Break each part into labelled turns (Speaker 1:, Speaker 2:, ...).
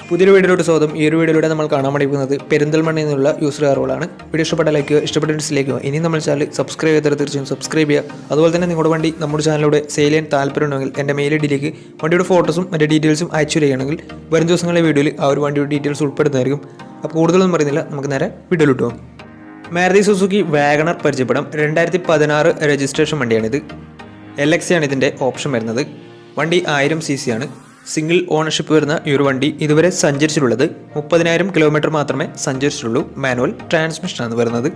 Speaker 1: പുതിയൊരു വീഡിയോയിലോട്ട് സ്വാഗതം. ഈ ഒരു വീഡിയോയിലൂടെ നമ്മൾ കാണാൻ പഠിക്കുന്നത് പെരിന്തൽമണ്ണയിൽ നിന്നുള്ള യൂസർ കാറുകളാണ്. വീഡിയോ ഇഷ്ടപ്പെട്ട ലൈക്ക്, ഇഷ്ടപ്പെട്ട ഡിസ്ലൈക്കോ. ഇനി നമ്മൾ ചാനൽ സബ്സ്ക്രൈബ് ചെയ്താൽ തീർച്ചയായും സബ്സ്ക്രൈബ് ചെയ്യുക. അതുപോലെ തന്നെ നിങ്ങളുടെ വണ്ടി നമ്മുടെ ചാനലിലൂടെ സെയിൽ ചെയ്യാൻ താല്പര്യമുണ്ടെങ്കിൽ എൻ്റെ മെയിൽ ഐഡിയിലേക്ക് വണ്ടിയുടെ ഫോട്ടോസും മറ്റു ഡീറ്റെയിൽസും അയച്ചു തരികയാണെങ്കിൽ വരും ദിവസങ്ങളിലെ വീഡിയോയിൽ ആ ഒരു വണ്ടിയുടെ ഡീറ്റെയിൽസ് ഉൾപ്പെടുന്നതായിരിക്കും. അപ്പോൾ കൂടുതലൊന്നും പറയുന്നില്ല, നമുക്ക് നേരെ വീഡിയോയിലോട്ട് പോകാം. മാരുതി സുസുക്കി വാഗണർ പരിചയപ്പെടാം. 2016 രജിസ്ട്രേഷൻ വണ്ടിയാണിത്. LX ആണ് ഇതിൻ്റെ ഓപ്ഷൻ വരുന്നത്. വണ്ടി 1000 cc ആണ്. സിംഗിൾ ഓണർഷിപ്പ് വരുന്ന ഈ ഒരു വണ്ടി ഇതുവരെ സഞ്ചരിച്ചിട്ടുള്ളത് 30,000 കിലോമീറ്റർ മാത്രമേ സഞ്ചരിച്ചിട്ടുള്ളൂ. മാനുവൽ ട്രാൻസ്മിഷനാണ് വരുന്നത്.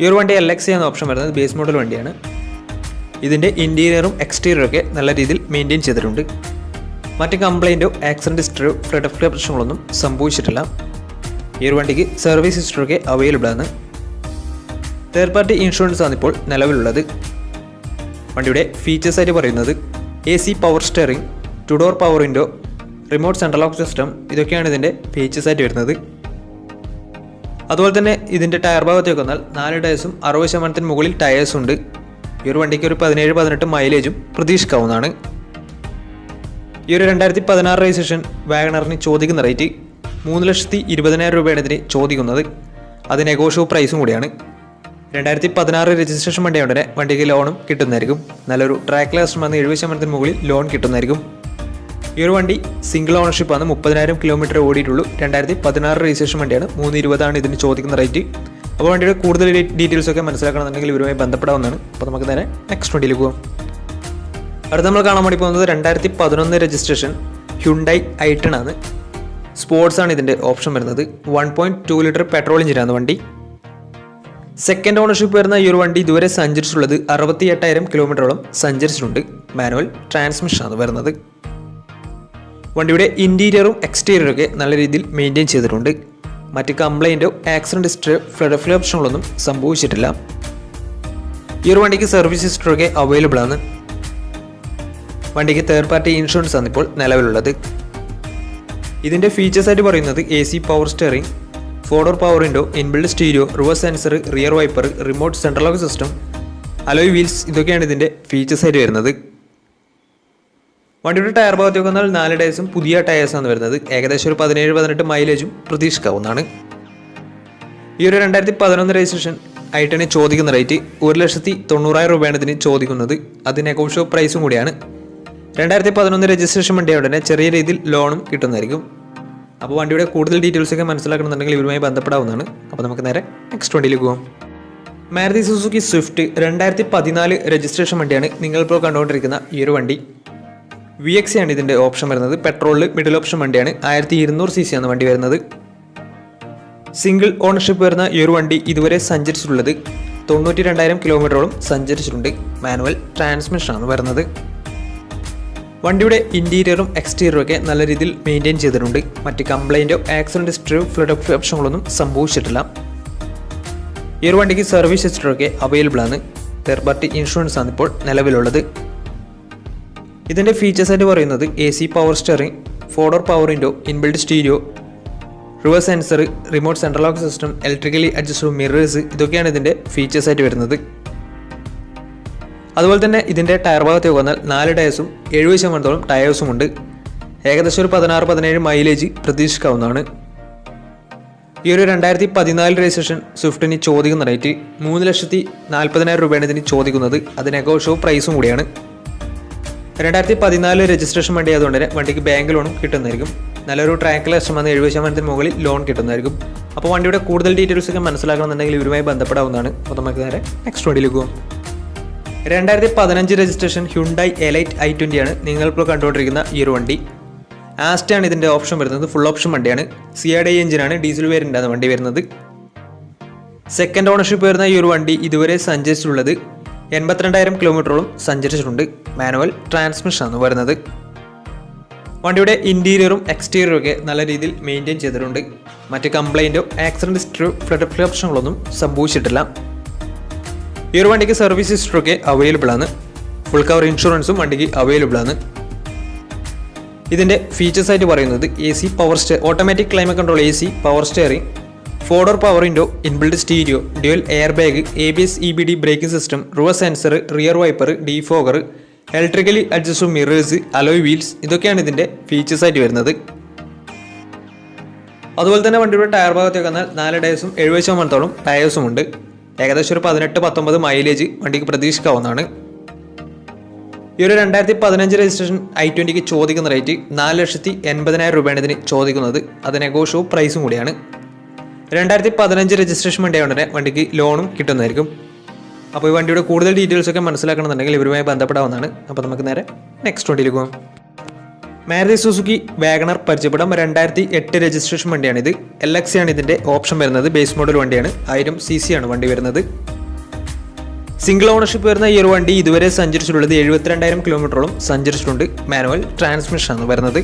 Speaker 1: ഈ ഒരു വണ്ടി LX എന്ന ഓപ്ഷൻ വരുന്നത് ബേസ് മോഡൽ വണ്ടിയാണ്. ഇതിൻ്റെ ഇൻറ്റീരിയറും എക്സ്റ്റീരിയറും ഒക്കെ നല്ല രീതിയിൽ മെയിൻറ്റെയിൻ ചെയ്തിട്ടുണ്ട്. മറ്റ് കംപ്ലൈൻറ്റോ ആക്സിഡൻറ്റ് ഹിസ്റ്ററിയോ ഫ്ലഡ് പ്രശ്നങ്ങളൊന്നും സംഭവിച്ചിട്ടില്ല. ഈ ഒരു വണ്ടിക്ക് സർവീസ് ഹിസ്റ്ററൊക്കെ അവൈലബിൾ ആണ്. തേർഡ് പാർട്ടി ഇൻഷുറൻസ് ആണ് ഇപ്പോൾ നിലവിലുള്ളത്. വണ്ടിയുടെ ഫീച്ചേഴ്സായിട്ട് പറയുന്നത് AC power steering, 2 door power window, remote central lock system, ഇതൊക്കെയാണ് ഇതിൻ്റെ ഫീച്ചേഴ്സായിട്ട് വരുന്നത്. അതുപോലെ തന്നെ ഇതിൻ്റെ ടയർ ഭാഗത്തേക്ക് വന്നാൽ 4 ടയേഴ്സും 60% മുകളിൽ ടയേഴ്സും ഉണ്ട്. ഈ ഒരു വണ്ടിക്ക് ഒരു 17-18 മൈലേജും പ്രതീക്ഷിക്കാവുന്നതാണ്. ഈ ഒരു 2016 രജിസ്ട്രേഷൻ വാഗണറിന് ചോദിക്കുന്ന റേറ്റ് 3,20,000 രൂപയാണ് ഇതിന് ചോദിക്കുന്നത്. അത് നെഗോഷ്യബിൾ പ്രൈസും കൂടിയാണ്. 2016 രജിസ്ട്രേഷൻ വണ്ടിയായതുകൊണ്ട് തന്നെ വണ്ടിക്ക് ലോണും കിട്ടുന്നതായിരിക്കും. നല്ലൊരു ട്രാക്ക് ലാസ്റ്റ് വന്ന് 70% മുകളിൽ ലോൺ കിട്ടുന്നതായിരിക്കും. ഈ ഒരു വണ്ടി സിംഗിൾ ഓണർഷിപ്പാണ്. 30,000 കിലോമീറ്റർ ഓടിയിട്ടുള്ളൂ. 2016 രജിസ്ട്രേഷൻ വണ്ടിയാണ്. 320 ഇതിന് ചോദിക്കുന്ന റേറ്റ്. അപ്പോൾ വണ്ടിയുടെ കൂടുതൽ ഡീറ്റെയിൽസ് ഒക്കെ മനസ്സിലാക്കണമെന്നുണ്ടെങ്കിൽ ഇവരുമായി ബന്ധപ്പെടാവുന്നതാണ്. അപ്പോൾ നമുക്ക് നേരെ നെക്സ്റ്റ് വണ്ടിയിലേക്ക് പോകാം. അടുത്ത നമ്മൾ കാണാൻ വേണ്ടി പോകുന്നത് 2011 രജിസ്ട്രേഷൻ ഹ്യുണ്ടായി i10 ആണ്. സ്പോർട്സ് ആണ് ഇതിൻ്റെ ഓപ്ഷൻ വരുന്നത്. 1.2 ലിറ്റർ പെട്രോൾ എഞ്ചിനാണ് വണ്ടി. സെക്കൻഡ് ഓണർഷിപ്പ് വരുന്ന ഈ ഒരു വണ്ടി ഇതുവരെ സഞ്ചരിച്ചിട്ടുള്ളത് 68,000 കിലോമീറ്ററോളം സഞ്ചരിച്ചിട്ടുണ്ട്. മാനുവൽ ട്രാൻസ്മിഷനാണ് വരുന്നത്. വണ്ടിയുടെ ഇൻറ്റീരിയറും എക്സ്റ്റീരിയറും ഒക്കെ നല്ല രീതിയിൽ മെയിൻറ്റെയിൻ ചെയ്തിട്ടുണ്ട്. മറ്റ് കംപ്ലൈൻറ്റോ ആക്സിഡൻറ്റ് ഹിസ്റ്ററിയോ ഫ്ലഡ് പ്രശ്നങ്ങളൊന്നും സംഭവിച്ചിട്ടില്ല. ഈ ഒരു വണ്ടിക്ക് സർവീസ് ഹിസ്റ്ററൊക്കെ അവൈലബിൾ ആണ്. വണ്ടിക്ക് തേർഡ് പാർട്ടി ഇൻഷുറൻസ് ആണ് ഇപ്പോൾ നിലവിലുള്ളത്. ഇതിൻ്റെ ഫീച്ചേഴ്സായിട്ട് പറയുന്നത് AC power steering, 4 door power window, inbuilt stereo, reverse sensor, rear wiper, remote central lock system, alloy wheels, ഇതൊക്കെയാണ് ഇതിൻ്റെ ഫീച്ചേഴ്സായിട്ട് വരുന്നത്. വണ്ടിയുടെ ടയർ ഭാഗത്തേക്ക് വന്നാൽ 4 ടയേഴ്സും പുതിയ ടയേഴ്സാണ് വരുന്നത്. ഏകദേശം ഒരു 17-18 മൈലേജും പ്രതീക്ഷിക്കാവുന്നതാണ്. ഈ ഒരു 2011 രജിസ്ട്രേഷൻ i10 ചോദിക്കുന്ന റേറ്റ് 1,90,000 രൂപയാണ് ഇതിന് ചോദിക്കുന്നത്. അത് നെഗോഷ്യബിൾ പ്രൈസും കൂടിയാണ്. 2011 രജിസ്ട്രേഷൻ വണ്ടിയായതുകൊണ്ട് തന്നെ ചെറിയ രീതിയിൽ ലോണും കിട്ടുന്നതായിരിക്കും. അപ്പോൾ വണ്ടിയുടെ കൂടുതൽ ഡീറ്റെയിൽസ് ഒക്കെ മനസ്സിലാക്കണമെന്നുണ്ടെങ്കിൽ ഇവരുമായി ബന്ധപ്പെടാവുന്നതാണ്. അപ്പോൾ നമുക്ക് നേരെ നെക്സ്റ്റ് വണ്ടിയിലേക്ക് പോകാം. മാരുതി സുസുക്കി സ്വിഫ്റ്റ് 2014 രജിസ്ട്രേഷൻ വണ്ടിയാണ് നിങ്ങളിപ്പോൾ കണ്ടുകൊണ്ടിരിക്കുന്ന ഈ ഒരു വണ്ടി. VX ആണ് ഇതിൻ്റെ ഓപ്ഷൻ വരുന്നത്. പെട്രോളിൽ മിഡിൽ ഓപ്ഷൻ വണ്ടിയാണ്. 1200 cc ആണ് വണ്ടി വരുന്നത്. സിംഗിൾ ഓണർഷിപ്പ് വരുന്ന ഈ ഒരു വണ്ടി ഇതുവരെ സഞ്ചരിച്ചിട്ടുള്ളത് 92,000 കിലോമീറ്ററോളം സഞ്ചരിച്ചിട്ടുണ്ട്. മാനുവൽ ട്രാൻസ്മിഷനാണ് വരുന്നത്. വണ്ടിയുടെ ഇൻറ്റീരിയറും എക്സ്റ്റീരിയറും ഒക്കെ നല്ല രീതിയിൽ മെയിൻറ്റെയിൻ ചെയ്തിട്ടുണ്ട്. മറ്റ് കംപ്ലൈൻറ്റോ ആക്സിഡൻറ്റ് ഹിസ്റ്ററിയോ ഫ്ലഡ് പ്രശ്നങ്ങളൊന്നും സംഭവിച്ചിട്ടില്ല. ഈ ഒരു വണ്ടിക്ക് സർവീസ് ഹിസ്റ്ററൊക്കെ അവൈലബിൾ ആണ്. തേർഡ് പാർട്ടി ഇൻഷുറൻസ് ആണ് ഇപ്പോൾ നിലവിലുള്ളത്. ഇതിൻ്റെ ഫീച്ചേഴ്സായിട്ട് പറയുന്നത് AC power steering, 4 door power window, inbuilt stereo, reverse sensor, remote central lock system, electrically adjustable mirrors, ഇതൊക്കെയാണ് ഇതിൻ്റെ ഫീച്ചേഴ്സായിട്ട് വരുന്നത്. അതുപോലെ തന്നെ ഇതിൻ്റെ ടയർ ഭാഗത്തേക്ക് വന്നാൽ 4 ടയേഴ്സും 70% ടയേഴ്സും ഉണ്ട്. ഏകദേശം ഒരു 16-17 മൈലേജ് പ്രതീക്ഷിക്കാവുന്നതാണ്. ഈ ഒരു 2014 രജിസ്ട്രേഷൻ സ്വിഫ്റ്റിന് ചോദിക്കുന്ന റേറ്റ് 3,40,000 രൂപയാണ് ഇതിന് ചോദിക്കുന്നത്. അത് നെഗോഷ്യബിൾ പ്രൈസും കൂടിയാണ്. 2014 രജിസ്ട്രേഷൻ വണ്ടി ആയതുകൊണ്ട് തന്നെ വണ്ടിക്ക് ബാങ്ക് ലോണും കിട്ടുന്നതായിരിക്കും. നല്ലൊരു ട്രാക്ക് ലാസ്റ്റ് വന്ന് 70% മുകളിൽ ലോൺ കിട്ടുന്നതായിരിക്കും. അപ്പോൾ വണ്ടിയുടെ കൂടുതൽ ഡീറ്റെയിൽസ് ഒക്കെ മനസ്സിലാക്കണമെന്നുണ്ടെങ്കിൽ ഇവരുമായി ബന്ധപ്പെടാവുന്നതാണ്. അപ്പോൾ നമുക്ക് നേരെ നെക്സ്റ്റ് വണ്ടിയിലേക്ക് പോകും. 2015 രജിസ്ട്രേഷൻ ഹ്യുണ്ടായി എലൈറ്റ് i20 ആണ് നിങ്ങളിപ്പോൾ കണ്ടുകൊണ്ടിരിക്കുന്ന ഈ ഒരു വണ്ടി. ആസ്റ്റയാണ് ഇതിൻ്റെ ഓപ്ഷൻ വരുന്നത്. ഫുൾ ഓപ്ഷൻ വണ്ടിയാണ്. CRDI എഞ്ചിനാണ്. ഡീസൽ വേരിയൻ്റാണ് വണ്ടി വരുന്നത്. സെക്കൻഡ് ഓണർഷിപ്പ് വരുന്ന ഈ ഒരു വണ്ടി ഇതുവരെ സഞ്ചരിച്ചിട്ടുള്ളത് 82,000 കിലോമീറ്ററോളം സഞ്ചരിച്ചിട്ടുണ്ട്. മാനുവൽ ട്രാൻസ്മിഷനാണ് വരുന്നത്. വണ്ടിയുടെ ഇൻറ്റീരിയറും എക്സ്റ്റീരിയറും ഒക്കെ നല്ല രീതിയിൽ മെയിൻറ്റെയിൻ ചെയ്തിട്ടുണ്ട്. മറ്റ് കംപ്ലൈൻറ്റോ ആക്സിഡൻറ്റ് ഹിസ്റ്ററിയോ ഫ്ലഡ് പ്രശ്നങ്ങളൊന്നും സംഭവിച്ചിട്ടില്ല. ഈ ഒരു വണ്ടിക്ക് സർവീസ് ഹിസ്റ്ററൊക്കെ അവൈലബിൾ ആണ്. ഫുൾ കവർ ഇൻഷുറൻസും വണ്ടിക്ക് അവൈലബിൾ ആണ്. ഇതിൻ്റെ ഫീച്ചേഴ്സായിട്ട് പറയുന്നത് AC power automatic climate control, AC power steering, 4 door power window, inbuilt stereo, dual air bag, ABS EBD braking system, reverse sensor, rear wiper, defogger, electrically adjustable mirrors, alloy wheels, ഇതൊക്കെയാണ് ഇതിൻ്റെ features ആയിട്ട് വരുന്നത്. അതുപോലെ തന്നെ വണ്ടിയുടെ tyre ഭാഗത്തേക്ക് വന്നാൽ 4 ടയേഴ്സും 70% ടയേഴ്സും ഉണ്ട്. ഏകദേശം ഒരു 18-19 മൈലേജ് വണ്ടിക്ക് പ്രതീക്ഷിക്കാവുന്നതാണ്. ഈ ഒരു 2015 രജിസ്ട്രേഷൻ i20ക്ക് ചോദിക്കുന്ന റേറ്റ് 4,80,000 രൂപയാണ് ഇതിന് ചോദിക്കുന്നത്. അത് നെഗോഷ്യബിൾ പ്രൈസും കൂടിയാണ്. 2015 രജിസ്ട്രേഷൻ വണ്ടിയായതുകൊണ്ട് തന്നെ വണ്ടിക്ക് ലോണും കിട്ടുന്നതായിരിക്കും. അപ്പോൾ ഈ വണ്ടിയുടെ കൂടുതൽ ഡീറ്റെയിൽസ് ഒക്കെ മനസ്സിലാക്കണമെന്നുണ്ടെങ്കിൽ ഇവരുമായി ബന്ധപ്പെടാവുന്നതാണ്. അപ്പോൾ നമുക്ക് നേരെ നെക്സ്റ്റ് വണ്ടിയിൽ പോകാം. മാരുതി സുസുക്കി വാഗണർ പരിചയപ്പെടാം. 2008 രജിസ്ട്രേഷൻ വണ്ടിയാണിത്. LX ആണ് ഇതിൻ്റെ ഓപ്ഷൻ വരുന്നത്. ബേസ് മോഡൽ വണ്ടിയാണ്. 1000 cc ആണ് വണ്ടി വരുന്നത്. സിംഗിൾ ഓണർഷിപ്പ് വരുന്ന ഈ ഒരു വണ്ടി ഇതുവരെ സഞ്ചരിച്ചിട്ടുള്ളത് 72,000 കിലോമീറ്ററോളം സഞ്ചരിച്ചിട്ടുണ്ട്. മാനുവൽ ട്രാൻസ്മിഷൻ ആണ് വരുന്നത്.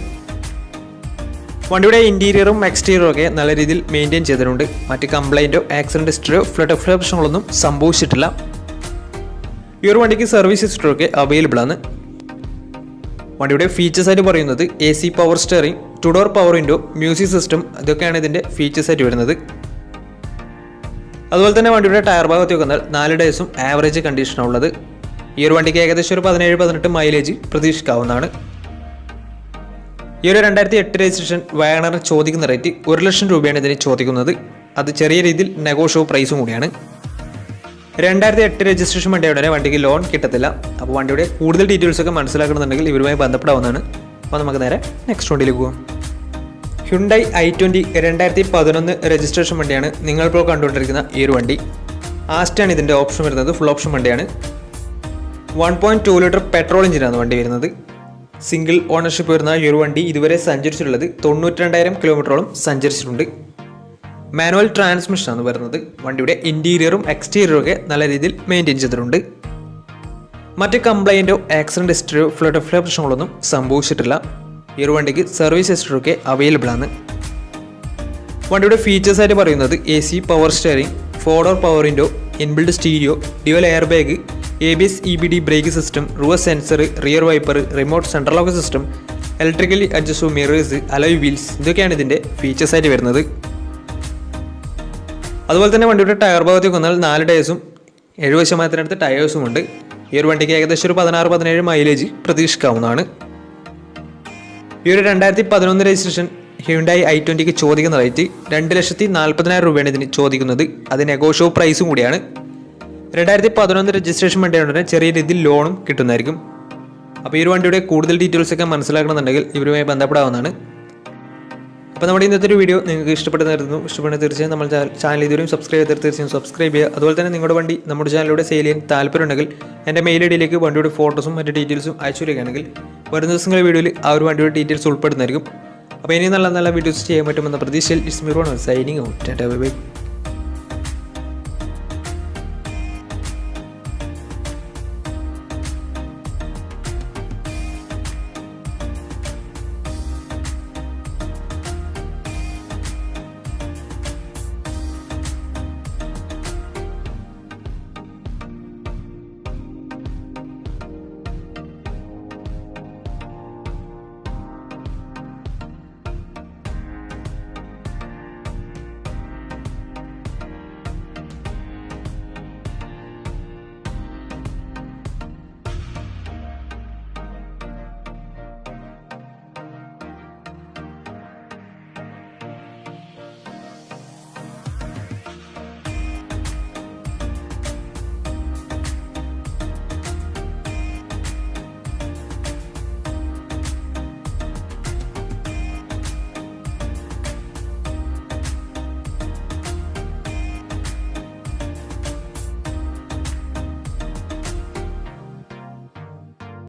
Speaker 1: വണ്ടിയുടെ ഇന്റീരിയറും എക്സ്റ്റീരിയറും ഒക്കെ നല്ല രീതിയിൽ മെയിൻറ്റെയിൻ ചെയ്തിട്ടുണ്ട്. മറ്റ് കംപ്ലൈൻറ്റോ ആക്സിഡന്റ് ഹിസ്റ്ററിയോ ഫ്ലഡ് പ്രശ്നങ്ങളൊന്നും സംഭവിച്ചിട്ടില്ല. ഈ ഒരു വണ്ടിക്ക് സർവീസ് ഹിസ്റ്ററി ഒക്കെ അവൈലബിൾ ആണ്. വണ്ടിയുടെ ഫീച്ചേഴ്സ് ആയിട്ട് പറയുന്നത് AC power steering, 2 door power window, music system, ഇതൊക്കെയാണ് ഇതിൻ്റെ ഫീച്ചേഴ്സ് ആയിട്ട് വരുന്നത്. അതുപോലെ തന്നെ വണ്ടിയുടെ ടയർ ഭാഗത്തേക്ക് വന്നാൽ 4 ടയേഴ്സും ആവറേജ് കണ്ടീഷനാണ് ഉള്ളത്. ഈ ഒരു വണ്ടിക്ക് ഏകദേശം ഒരു 17-18 മൈലേജ് പ്രതീക്ഷിക്കാവുന്നതാണ്. ഈ ഒരു 2008 രജിസ്ട്രേഷൻ വാഗണർ ചോദിക്കുന്ന റേറ്റ് 1 ലക്ഷം രൂപയാണ് ഇതിന് ചോദിക്കുന്നത്. അത് ചെറിയ രീതിയിൽ നെഗോഷ്യബിൾ പ്രൈസും കൂടിയാണ്. 2008 രജിസ്ട്രേഷൻ വണ്ടിയുടെ വണ്ടിക്ക് ലോൺ കിട്ടത്തില്ല. അപ്പോൾ വണ്ടിയുടെ കൂടുതൽ ഡീറ്റെയിൽസ് ഒക്കെ മനസ്സിലാക്കണമെന്നുണ്ടെങ്കിൽ ഇവരുമായി ബന്ധപ്പെടാവുന്നതാണ്. അപ്പോൾ നമുക്ക് നേരെ നെക്സ്റ്റ് വണ്ടിയിലേക്ക് പോകാം. ഹ്യുണ്ടായി i20 2011 രജിസ്ട്രേഷൻ വണ്ടിയാണ് നിങ്ങളിപ്പോൾ കണ്ടുകൊണ്ടിരിക്കുന്ന ഈ ഒരു വണ്ടി. ആസ്റ്റാണ് ഇതിൻ്റെ ഓപ്ഷൻ വരുന്നത്. ഫുൾ ഓപ്ഷൻ വണ്ടിയാണ്. 1.2 ലിറ്റർ പെട്രോൾ എഞ്ചിനാണ് വണ്ടി വരുന്നത്. സിംഗിൾ ഓണർഷിപ്പ് വരുന്ന ഈ ഒരു വണ്ടി ഇതുവരെ സഞ്ചരിച്ചിട്ടുള്ളത് 92,000 കിലോമീറ്ററോളം സഞ്ചരിച്ചിട്ടുണ്ട്. മാനുവൽ ട്രാൻസ്മിഷൻ ആണ് വരുന്നത്. വണ്ടിയുടെ ഇന്റീരിയറും എക്സ്റ്റീരിയറും ഒക്കെ നല്ല രീതിയിൽ മെയിൻറ്റെയിൻ ചെയ്തിട്ടുണ്ട്. മറ്റ് കംപ്ലൈൻറ്റോ ആക്സിഡന്റ് ഹിസ്റ്ററിയോ ഫ്ലഡ് പ്രശ്നങ്ങളൊന്നും സംഭവിച്ചിട്ടില്ല. ഈ ഒരു വണ്ടിക്ക് സർവീസ് ഹിസ്റ്ററി ഒക്കെ അവൈലബിൾ ആണ്. വണ്ടിയുടെ ഫീച്ചേഴ്സ് ആയിട്ട് പറയുന്നത് AC power steering, 4 door power window, inbuilt stereo, dual air bag, ABS EBD braking system, reverse sensor, rear wiper, remote central lock system, electrically adjustable mirrors, alloy wheels, ഇതൊക്കെയാണ് ഇതിൻ്റെ features ആയിട്ട് വരുന്നത്. അതുപോലെ തന്നെ വണ്ടിയുടെ ടയർ ഭാഗത്തേക്ക് വന്നാൽ 4 ടയേഴ്സും 70% ടയേഴ്സും ഉണ്ട്. ഈ ഒരു വണ്ടിക്ക് ഏകദേശം ഒരു 16-17 മൈലേജ് പ്രതീക്ഷിക്കാവുന്നതാണ്. ഈ ഒരു 2011 രജിസ്ട്രേഷൻ ഹ്യുണ്ടായി i20ക്ക് ചോദിക്കുന്ന റേറ്റ് 2,40,000 രൂപയാണ് ഇതിന് ചോദിക്കുന്നത്. അത് നെഗോഷ്യബിൾ പ്രൈസും കൂടിയാണ്. 2011 രജിസ്ട്രേഷൻ വണ്ടിയാണെങ്കിൽ ചെറിയ രീതിയിൽ ലോണും കിട്ടുന്നതായിരിക്കും. അപ്പോൾ ഈ ഒരു വണ്ടിയുടെ കൂടുതൽ ഡീറ്റെയിൽസ് ഒക്കെ മനസ്സിലാക്കണമെന്നുണ്ടെങ്കിൽ ഇവരുമായി ബന്ധപ്പെടാവുന്നതാണ്. അപ്പോൾ നമ്മുടെ ഇന്നത്തെ ഒരു വീഡിയോ നിങ്ങൾക്ക് ഇഷ്ടപ്പെടുന്നതായിരുന്നു. ഇഷ്ടപ്പെടുന്ന തീർച്ചയായും നമ്മൾ ചാനൽ ഇതുവരെയും സബ്സ്ക്രൈബ് ചെയ്താൽ തീർച്ചയായും സബ്സ്ക്രൈബ് ചെയ്യുക. അതുപോലെ തന്നെ നിങ്ങളുടെ വണ്ടി നമ്മുടെ ചാനലിലൂടെ സെയിൽ ചെയ്യാൻ താല്പര്യമുണ്ടെങ്കിൽ എൻ്റെ മെയിൽ ഐഡിയിലേക്ക് വണ്ടിയുടെ ഫോട്ടോസും മറ്റ് ഡീറ്റെയിൽസും അയച്ചു വരികയാണെങ്കിൽ വരുന്ന ദിവസങ്ങളുടെ വീഡിയോയിൽ ആ ഒരു വണ്ടിയുടെ ഡീറ്റെയിൽസ് ഉൾപ്പെടുന്നതായിരിക്കും. അപ്പോൾ ഇനി നല്ല നല്ല വീഡിയോസ് ചെയ്യാൻ പറ്റുമെന്ന പ്രതീക്ഷയിൽ it's me Ron signing out. Tata bye bye.